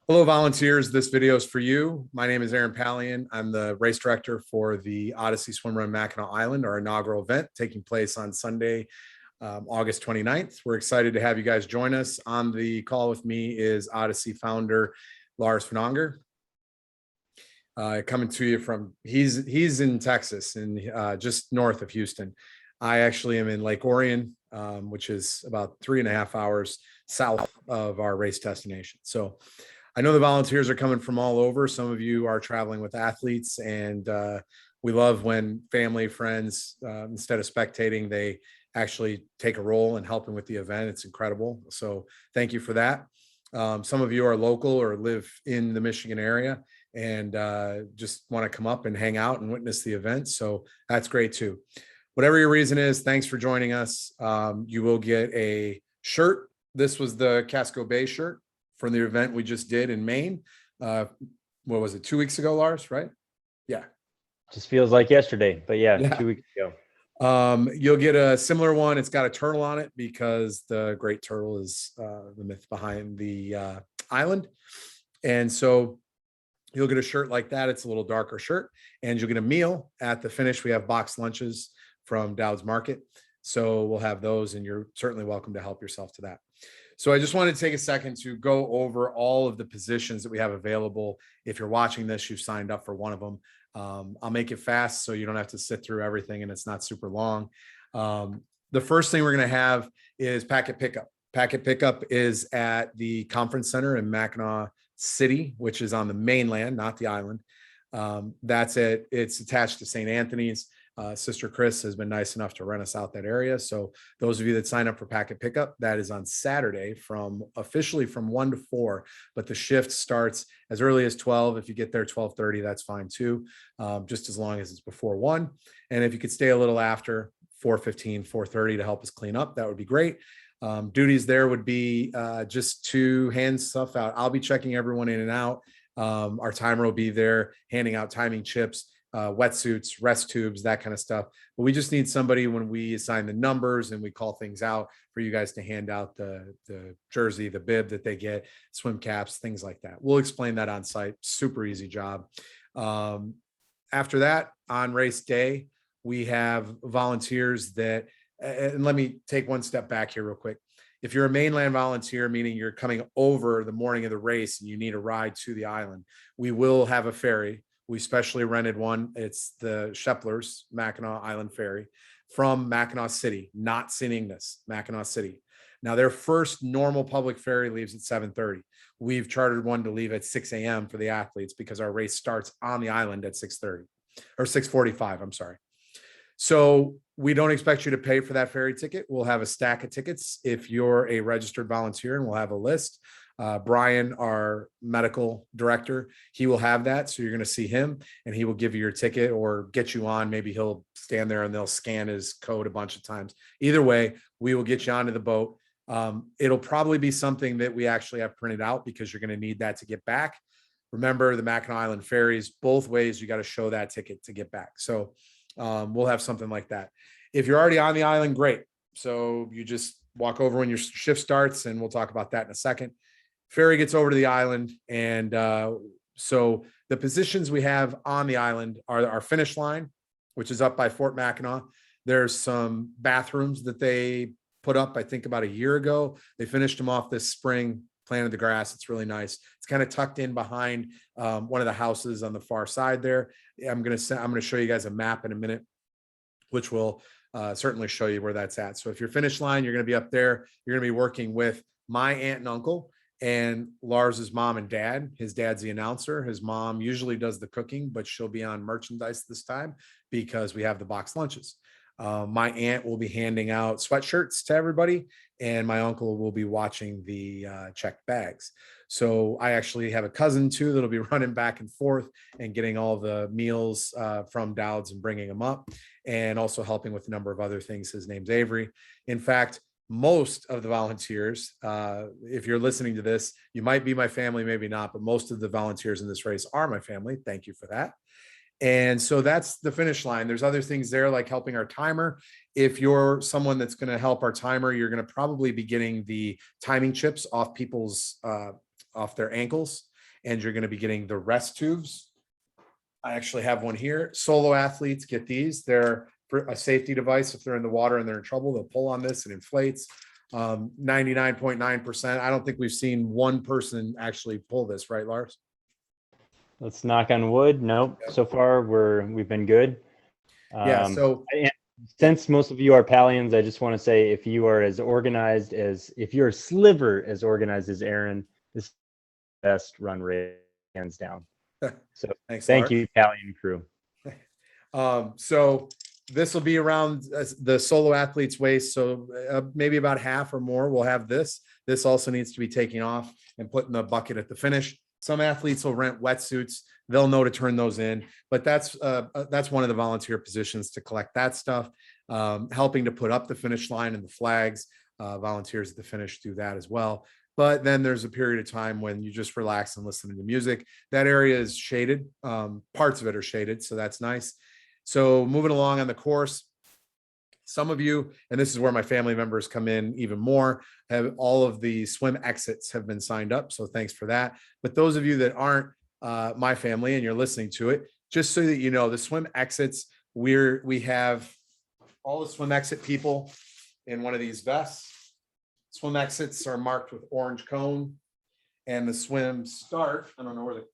Hello, volunteers. This video is for you. My name is Aaron Pallian. I'm the race director for the Odyssey Swim Run Mackinac Island, our inaugural event taking place on Sunday, August 29th. We're excited to have you guys join us. On the call with me is Odyssey founder Lars Fnanger. Coming to you from, he's in Texas and just north of Houston. I actually am in Lake Orion, which is about 3.5 hours south of our race destination. So I know the volunteers are coming from all over. Some of you are traveling with athletes, and we love when family, friends, instead of spectating, they actually take a role in helping with the event. It's incredible. So thank you for that. Some of you are local or live in the Michigan area and just want to come up and hang out and witness the event. So that's great too. Whatever your reason is, thanks for joining us. You will get a shirt. This was the Casco Bay shirt from the event we just did in Maine. What was it, 2 weeks ago, Lars, right? Yeah. Just feels like yesterday, but yeah. 2 weeks ago. You'll get a similar one. It's got a turtle on it because the great turtle is the myth behind the island. And so you'll get a shirt like that. It's a little darker shirt, and you'll get a meal at the finish. We have boxed lunches from Dowd's Market. So we'll have those, and you're certainly welcome to help yourself to that. So I just wanted to take a second to go over all of the positions that we have available. If you're watching this, you've signed up for one of them. I'll make it fast so you don't have to sit through everything and it's not super long. The first thing we're going to have is packet pickup. Packet pickup is at the conference center in Mackinac City, which is on the mainland, not the island. That's it. It's attached to St. Anthony's. Sister Chris has been nice enough to rent us out that area. So those of you that sign up for packet pickup, that is on Saturday officially from 1 to 4, but the shift starts as early as 12. If you get there 12:30, that's fine too. Just as long as it's before 1. And if you could stay a little after 4:15, 4:30 to help us clean up, that would be great. Duties there would be just to hand stuff out. I'll be checking everyone in and out. Our timer will be there handing out timing chips, wetsuits, rest tubes, that kind of stuff. But we just need somebody when we assign the numbers and we call things out for you guys to hand out the jersey, the bib that they get, swim caps, things like that. We'll explain that on site. Super easy job. After that, on race day, we have volunteers that, and let me take one step back here real quick. If you're a mainland volunteer, meaning you're coming over the morning of the race and you need a ride to the island, we will have a ferry. We specially rented one. It's the Shepler's Mackinac Island Ferry from Mackinac City, not St. Ignace, Mackinac City. Now, their first normal public ferry leaves at 7:30. We've chartered one to leave at 6 a.m. for the athletes because our race starts on the island at 6:30 or 6:45. I'm sorry. So we don't expect you to pay for that ferry ticket. We'll have a stack of tickets if you're a registered volunteer, and we'll have a list. Brian, our medical director, he will have that. So you're going to see him and he will give you your ticket or get you on. Maybe he'll stand there and they'll scan his code a bunch of times. Either way, we will get you onto the boat. It'll probably be something that we actually have printed out because you're going to need that to get back. Remember, the Mackinac Island ferries, both ways, you got to show that ticket to get back. So we'll have something like that. If you're already on the island, great. So you just walk over when your shift starts, and we'll talk about that in a second. Ferry gets over to the island, and so the positions we have on the island are our finish line, which is up by Fort Mackinac. There's some bathrooms that they put up, I think, about a year ago. They finished them off this spring, planted the grass. It's really nice. It's kind of tucked in behind one of the houses on the far side there. I'm going to show you guys a map in a minute, which will certainly show you where that's at. So if you're finish line, you're going to be up there. You're going to be working with my aunt and uncle and Lars's mom and dad. His dad's the announcer. His mom usually does the cooking, but she'll be on merchandise this time because we have the boxed lunches. My aunt will be handing out sweatshirts to everybody, and my uncle will be watching the checked bags. So I actually have a cousin too that'll be running back and forth and getting all the meals from Dowd's and bringing them up, and also helping with a number of other things. His name's Avery. In fact, most of the volunteers, if you're listening to this, you might be my family, maybe not, but most of the volunteers in this race are my family. Thank you for that. And so that's the finish line. There's other things there like helping our timer. If you're someone that's going to help our timer, you're going to probably be getting the timing chips off people's off their ankles. and you're going to be getting the rest tubes. I actually have one here. Solo athletes get these. They're a safety device. If they're in the water and they're in trouble, they'll pull on this and inflates. 99.9%. I don't think we've seen one person actually pull this, right, Lars? Let's knock on wood. Nope. Yep. So far we've been good. Yeah. So Since most of you are Palians, I just want to say, if you are as organized as, if you're a sliver as organized as Aaron, this is the best run rate, hands down. So thanks, thank Lars. you, Palian crew. So this will be around the solo athlete's waist. So maybe about half or more will have this. This also needs to be taken off and put in the bucket at the finish. Some athletes will rent wetsuits. They'll know to turn those in, but that's one of the volunteer positions to collect that stuff, helping to put up the finish line and the flags. Volunteers at the finish do that as well. But then there's a period of time when you just relax and listen to music. That area is shaded. Parts of it are shaded, so that's nice. So moving along on the course, some of you, and this is where my family members come in even more, have all of the swim exits have been signed up. So thanks for that. But those of you that aren't my family and you're listening to it, just so that you know, the swim exits, we have all the swim exit people in one of these vests. Swim exits are marked with orange cone, and the swim start, I don't know where the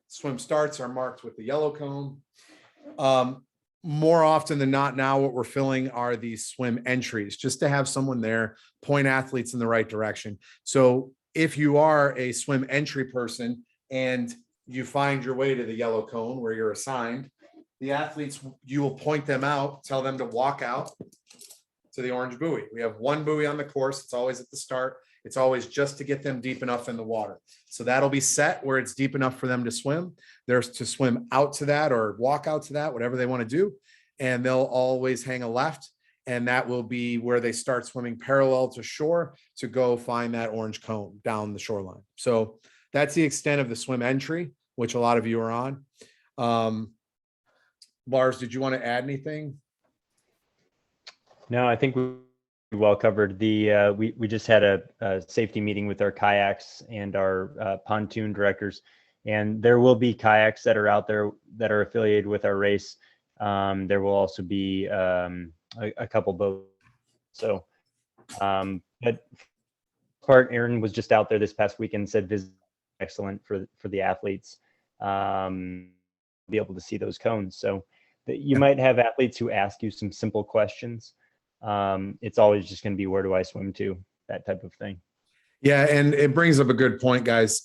swim starts, are marked with the yellow cone. More often than not now, what we're filling are these swim entries, just to have someone there, point athletes in the right direction. So if you are a swim entry person and you find your way to the yellow cone where you're assigned, the athletes, you will point them out, tell them to walk out to the orange buoy. We have one buoy on the course. It's always at the start. It's always just to get them deep enough in the water. So that'll be set where it's deep enough for them to swim. There's to swim out to that or walk out to that, whatever they want to do. And they'll always hang a left. And that will be where they start swimming parallel to shore to go find that orange cone down the shoreline. So that's the extent of the swim entry, which a lot of you are on. Lars, did you want to add anything? No, I think we well covered. We just had a safety meeting with our kayaks and our pontoon directors, and there will be kayaks that are out there that are affiliated with our race. There will also be a couple boats. So, but part, Aaron was just out there this past weekend, said visit excellent for the athletes, be able to see those cones. So you might have athletes who ask you some simple questions. It's always just going to be, where do I swim to? That type of thing. Yeah, and it brings up a good point, guys.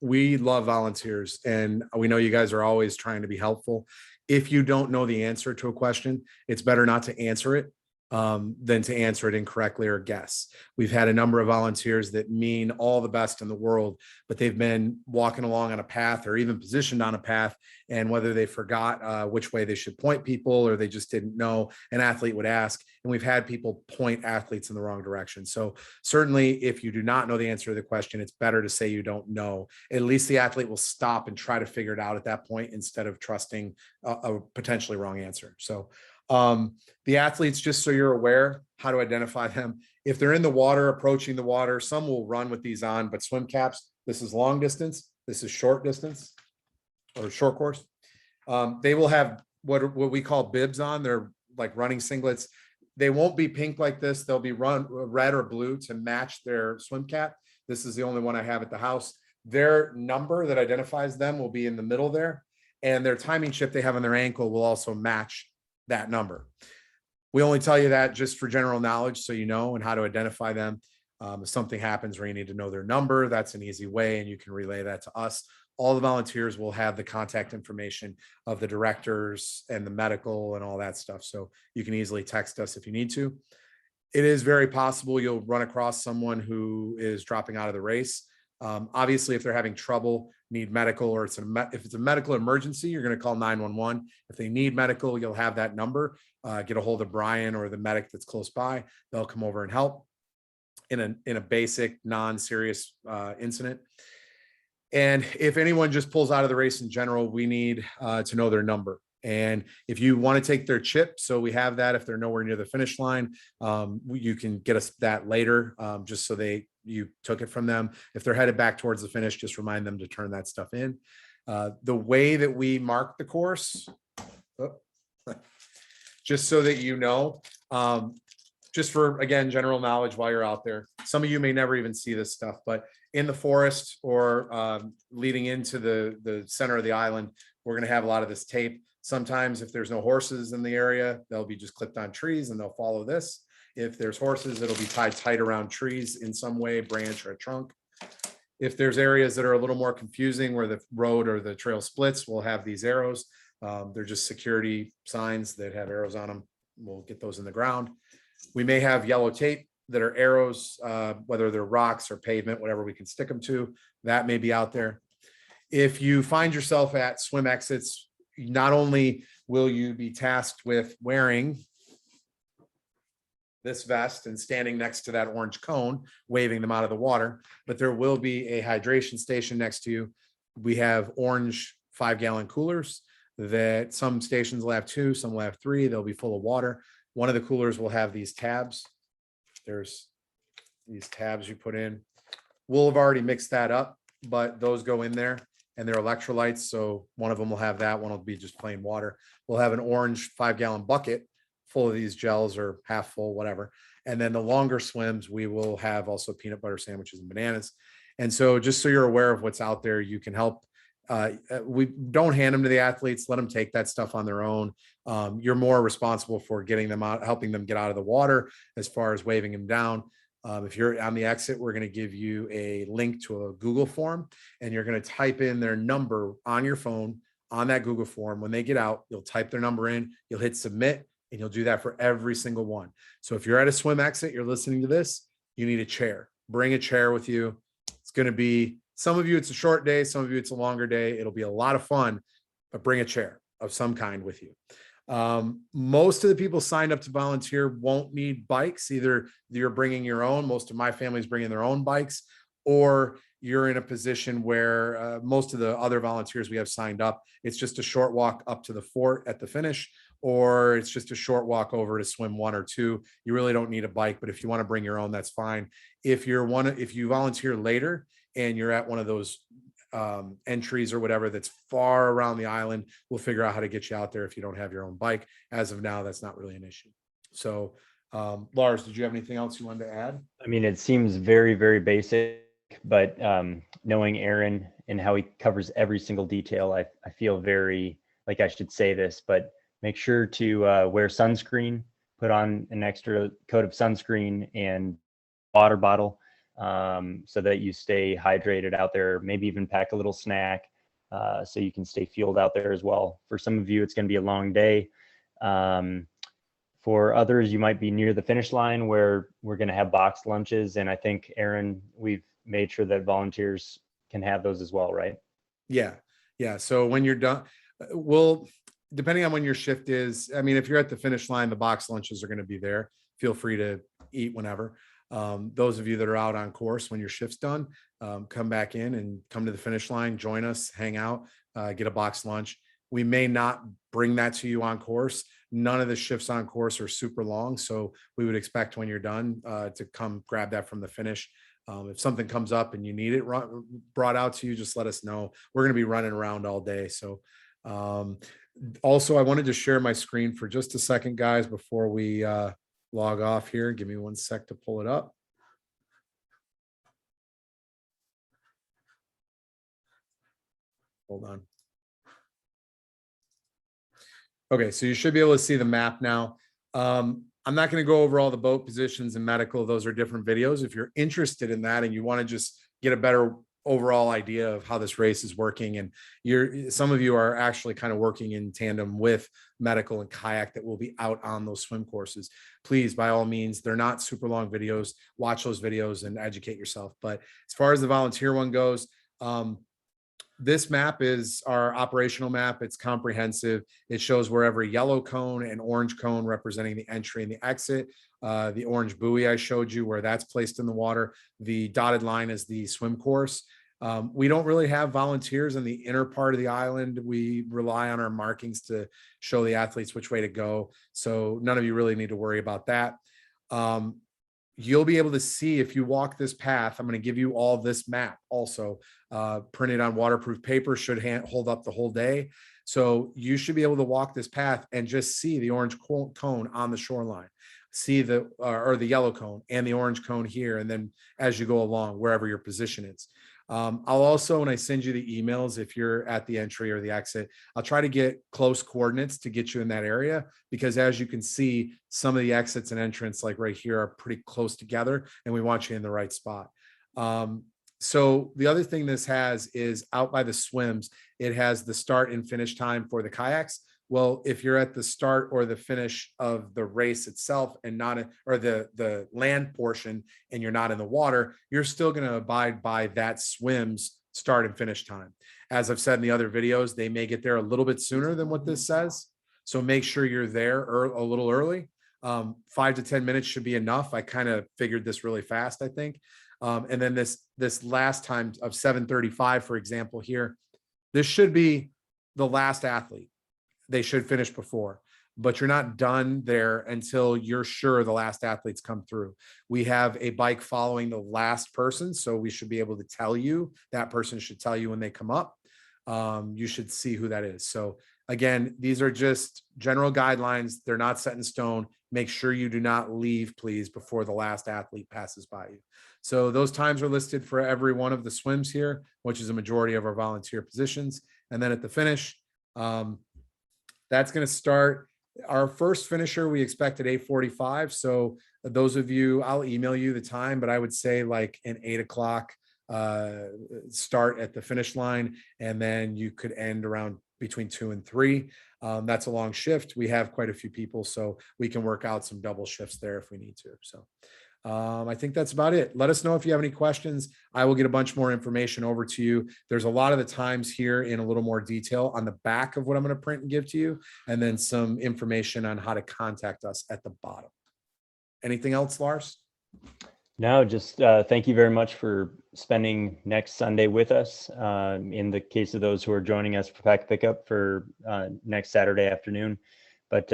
We love volunteers, and we know you guys are always trying to be helpful. If you don't know the answer to a question, it's better not to answer it than to answer it incorrectly or guess. We've had a number of volunteers that mean all the best in the world, but they've been walking along on a path or even positioned on a path, and whether they forgot which way they should point people or they just didn't know, an athlete would ask, and we've had people point athletes in the wrong direction. So certainly if you do not know the answer to the question, it's better to say you don't know. At least the athlete will stop and try to figure it out at that point instead of trusting a potentially wrong answer. So the athletes, just so you're aware how to identify them. If they're in the water, approaching the water, some will run with these on, but swim caps, this is long distance, this is short distance or short course. They will have what we call bibs on. They're like running singlets. They won't be pink like this. They'll be red or blue to match their swim cap. This is the only one I have at the house. Their number that identifies them will be in the middle there, and their timing chip they have on their ankle will also match that number. We only tell you that just for general knowledge, so you know, and how to identify them. If something happens where you need to know their number, that's an easy way, and you can relay that to us. All the volunteers will have the contact information of the directors and the medical and all that stuff, so you can easily text us if you need to. It is very possible you'll run across someone who is dropping out of the race. Obviously, if they're having trouble, need medical, or if it's a medical emergency, you're going to call 911. If they need medical, you'll have that number. Get a hold of Brian or the medic that's close by. They'll come over and help in a basic, non-serious incident. And if anyone just pulls out of the race in general, we need to know their number. And if you want to take their chip, so we have that if they're nowhere near the finish line, you can get us that later, just so they you took it from them. If they're headed back towards the finish, just remind them to turn that stuff in. The way that we mark the course, just so that you know, just for, again, general knowledge while you're out there. Some of you may never even see this stuff, but in the forest or leading into the center of the island, we're going to have a lot of this tape. Sometimes if there's no horses in the area, they'll be just clipped on trees and they'll follow this. If there's horses, it'll be tied tight around trees in some way, branch or a trunk. If there's areas that are a little more confusing where the road or the trail splits, we'll have these arrows. They're just security signs that have arrows on them. We'll get those in the ground. We may have yellow tape that are arrows, whether they're rocks or pavement, whatever we can stick them to, that may be out there. If you find yourself at swim exits, not only will you be tasked with wearing this vest and standing next to that orange cone, waving them out of the water, but there will be a hydration station next to you. We have orange 5-gallon coolers that some stations will have 2, some will have 3. They'll be full of water. One of the coolers will have these tabs. There's these tabs you put in. We'll have already mixed that up, but those go in there and they're electrolytes. So one of them will have that, one will be just plain water. We'll have an orange 5-gallon bucket full of these gels or half full, whatever. And then the longer swims, we will have also peanut butter sandwiches and bananas. And so just so you're aware of what's out there, you can help. We don't hand them to the athletes, let them take that stuff on their own. You're more responsible for getting them out, helping them get out of the water as far as waving them down. If you're on the exit, we're going to give you a link to a Google form and you're going to type in their number on your phone on that Google form. When they get out, you'll type their number in, you'll hit submit, and you'll do that for every single one. So if you're at a swim exit, you're listening to this, you need a chair. Bring a chair with you. It's going to be, some of you, it's a short day. Some of you, it's a longer day. It'll be a lot of fun, but bring a chair of some kind with you. Most of the people signed up to volunteer won't need bikes. Either you're bringing your own, most of my family's bringing their own bikes, or you're in a position where most of the other volunteers we have signed up, it's just a short walk up to the fort at the finish, or it's just a short walk over to swim 1 or 2. You really don't need a bike, but if you want to bring your own, that's fine. If you volunteer later and you're at one of those entries or whatever that's far around the island, we'll figure out how to get you out there if you don't have your own bike. As of now, that's not really an issue. So Lars, did you have anything else you wanted to add? I mean, it seems very, very basic, but knowing Aaron and how he covers every single detail, I feel very like I should say this, but make sure to wear sunscreen, put on an extra coat of sunscreen and water bottle so that you stay hydrated out there. Maybe even pack a little snack so you can stay fueled out there as well. For some of you, it's going to be a long day. For others, you might be near the finish line where we're going to have boxed lunches. And I think, Aaron, we've made sure that volunteers can have those as well, right? Yeah. So when you're done, depending on when your shift is, I mean, if you're at the finish line, the box lunches are going to be there. Feel free to eat whenever. Those of you that are out on course, when your shift's done, come back in and come to the finish line, join us, hang out, get a box lunch. We may not bring that to you on course. None of the shifts on course are super long. So we would expect when you're done to come grab that from the finish. If something comes up and you need it brought out to you, just let us know. We're going to be running around all day. So also, I wanted to share my screen for just a second, guys, before we log off here. Give me 1 sec to pull it up. Hold on. Okay, so you should be able to see the map now. I'm not going to go over all the boat positions and medical. Those are different videos. If you're interested in that and you want to just get a better overall idea of how this race is working, and some of you are actually kind of working in tandem with medical and kayak that will be out on those swim courses, please, by all means, they're not super long videos. Watch those videos and educate yourself. But as far as the volunteer one goes, this map is our operational map. It's comprehensive. It shows where every yellow cone and orange cone representing the entry and the exit. The orange buoy I showed you where that's placed in the water. The dotted line is the swim course. We don't really have volunteers in the inner part of the island. We rely on our markings to show the athletes which way to go. So none of you really need to worry about that. you'll be able to see if you walk this path. I'm going to give you all this map also printed on waterproof paper, should hold up the whole day. So you should be able to walk this path and just see the orange cone on the shoreline, see the or the yellow cone and the orange cone here. And then as you go along, wherever your position is. I'll also, when I send you the emails, if you're at the entry or the exit, I'll try to get close coordinates to get you in that area, because as you can see, some of the exits and entrance, like right here, are pretty close together, and we want you in the right spot. So the other thing this has is out by the swims, it has the start and finish time for the kayaks. Well, if you're at the start or the finish of the race itself and not or the land portion, and you're not in the water, you're still going to abide by that swim's start and finish time. As I've said in the other videos, they may get there a little bit sooner than what this says. So make sure you're there a little early. 5 to 10 minutes should be enough. I kind of figured this really fast, I think. And then this last time of 7:35, for example, here, this should be the last athlete. They should finish before, but you're not done there until you're sure the last athletes come through. We have a bike following the last person, so we should be able to tell you, that person should tell you when they come up. You should see who that is. So again, these are just general guidelines. They're not set in stone. Make sure you do not leave, please, before the last athlete passes by you. So those times are listed for every one of the swims here, which is a majority of our volunteer positions. And then at the finish, that's going to start. Our first finisher, we expect at 8:45. So those of you, I'll email you the time, but I would say like an 8 o'clock start at the finish line. And then you could end around between 2 and 3. That's a long shift. We have quite a few people, so we can work out some double shifts there if we need to. So I think that's about it. Let us know if you have any questions. I will get a bunch more information over to you. There's a lot of the times here in a little more detail on the back of what I'm going to print and give to you, and then some information on how to contact us at the bottom. Anything else, Lars? No, just thank you very much for spending next Sunday with us. In the case of those who are joining us for pack pickup for next Saturday afternoon. But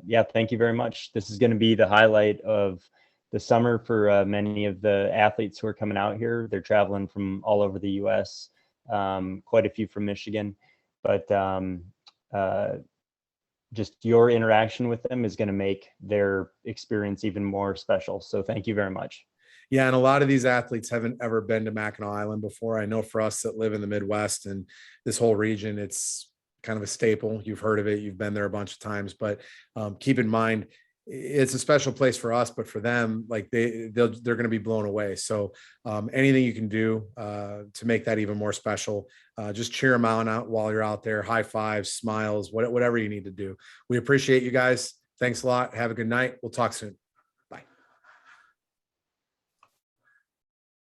yeah, thank you very much. This is going to be the highlight of the summer for many of the athletes who are coming out here. They're traveling from all over the US, quite a few from Michigan, but just your interaction with them is going to make their experience even more special. So thank you very much. Yeah, and a lot of these athletes haven't ever been to Mackinac Island before. I know for us that live in the Midwest and this whole region, it's kind of a staple. You've heard of it. You've been there a bunch of times, but keep in mind, it's a special place for us, but for them, like they're going to be blown away. So anything you can do to make that even more special, just cheer them out while you're out there. High fives, smiles, whatever you need to do. We appreciate you guys. Thanks a lot. Have a good night. We'll talk soon.